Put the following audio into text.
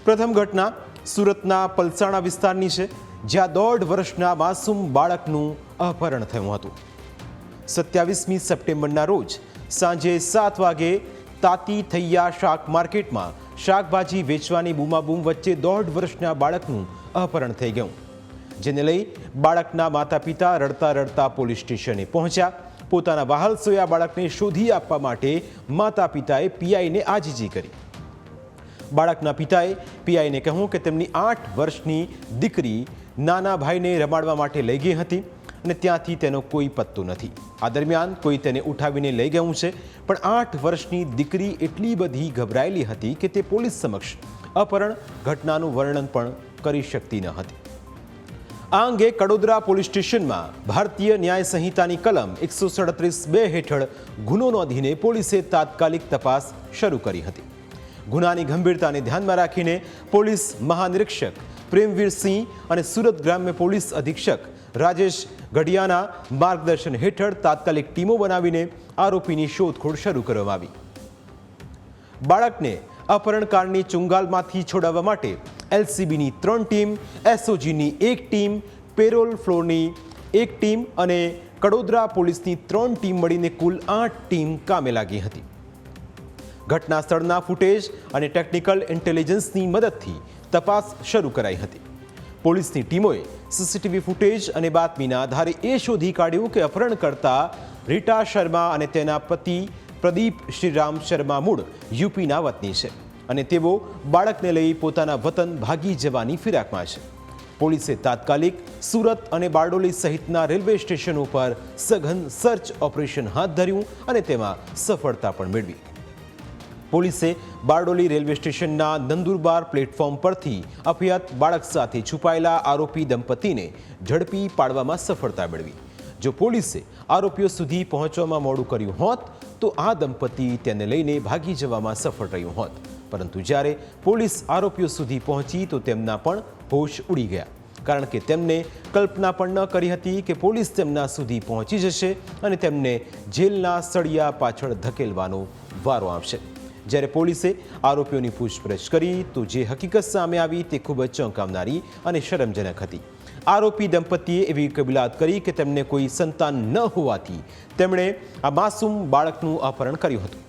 પ્રથમ ઘટના સુરતના પલસાણા વિસ્તારની છે, જ્યાં 1.5 વર્ષના માસૂમ બાળકનું અપહરણ થયું હતું। 27મી સપ્ટેમ્બરના રોજ સાંજે 7 વાગે તાતી થૈયા શાક માર્કેટમાં શાકભાજી વેચવાની બૂમાબૂમ વચ્ચે 1.5 વર્ષના બાળકનું અપહરણ થઈ ગયું, જેને લઈ બાળકના માતા પિતા રડતા રડતા પોલીસ સ્ટેશને પહોંચ્યા। પોતાના વહાલ સોયા બાળકને શોધી આપવા માટે માતા પિતાએ પીઆઈને આજીજી કરી। બાળકના પિતાએ પીઆઈને કહ્યું કે તેમની 8 વર્ષની દીકરી નાના ભાઈને રમાડવા માટે લઈ ગઈ હતી અને ત્યાંથી તેનો કોઈ પત્તો નથી। આ દરમિયાન કોઈ તેને ઉઠાવીને લઈ ગયું છે, પણ 8 વર્ષની દીકરી એટલી બધી ગભરાયેલી હતી કે તે પોલીસ સમક્ષ અપહરણ ઘટનાનું વર્ણન પણ કરી શકતી ન હતી। આ અંગે કડોદરા પોલીસ સ્ટેશનમાં ભારતીય ન્યાય સંહિતાની કલમ 137(2) હેઠળ ગુનો નોંધીને પોલીસે તાત્કાલિક તપાસ શરૂ કરી હતી। ગુનાની ગંભીરતાને ધ્યાનમાં રાખીને પોલીસ મહાનિરીક્ષક પ્રેમવીરસિંહ અને સુરત ગ્રામ્ય પોલીસ અધિક્ષક રાજેશ ગઢિયાના માર્ગદર્શન હેઠળ તાત્કાલિક ટીમો બનાવીને આરોપીની શોધખોળ શરૂ કરવામાં આવી। બાળકને અપહરણકારની ચુંગાલમાંથી છોડાવવા માટે એલસીબીની 3 ટીમ, એસઓજીની 1 ટીમ, પેરોલ ફ્લોરની 1 ટીમ અને કડોદરા પોલીસની 3 ટીમ મળીને કુલ 8 ટીમ કામે લાગી હતી। ઘટના સ્થળના ફૂટેજ અને ટેકનિકલ ઇન્ટેલિજન્સની મદદથી તપાસ શરૂ કરાઈ હતી। પોલીસની ટીમોએ સીસીટીવી ફૂટેજ અને બાતમીના આધારે એ શોધી કાઢ્યું કે અપહરણકર્તા રીટા શર્મા અને તેના પતિ પ્રદીપ શ્રીરામ શર્મા મૂળ યુપીના વતની છે અને તેઓ બાળકને લઈ પોતાના વતન ભાગી જવાની ફિરાકમાં છે। પોલીસે તાત્કાલિક સુરત અને બારડોલી સહિતના રેલવે સ્ટેશનો પર સઘન સર્ચ ઓપરેશન હાથ ધર્યું અને તેમાં સફળતા પણ મેળવી। પોલીસે બારડોલી રેલવે સ્ટેશનના નંદુરબાર પ્લેટફોર્મ પરથી અભ્યાત બાળક સાથે છુપાયેલા આરોપી દંપતીને ઝડપી પાડવામાં સફળતા મેળવી। જો પોલીસે આરોપીઓ સુધી પહોંચવામાં મોડું કર્યું હોત તો આ દંપતી તેને લઈને ભાગી જવામાં સફળ રહ્યું હોત, પરંતુ જ્યારે પોલીસ આરોપીઓ સુધી પહોંચી તો તેમના પણ હોશ ઉડી ગયા, કારણ કે તેમને કલ્પના પણ ન કરી હતી કે પોલીસ તેમના સુધી પહોંચી જશે અને તેમને જેલના સળિયા પાછળ ધકેલવાનો વારો આવશે। જ્યારે પોલીસે આરોપીઓની પૂછપરછ કરી તો જે હકીકત સામે આવી તે ખૂબ જ ચોંકાવનારી અને શરમજનક હતી। આરોપી દંપતીએ એવી કબૂલાત કરી કે તેમને કોઈ સંતાન ન હોવાથી તેમણે આ માસૂમ બાળકનું અપહરણ કર્યું હતું।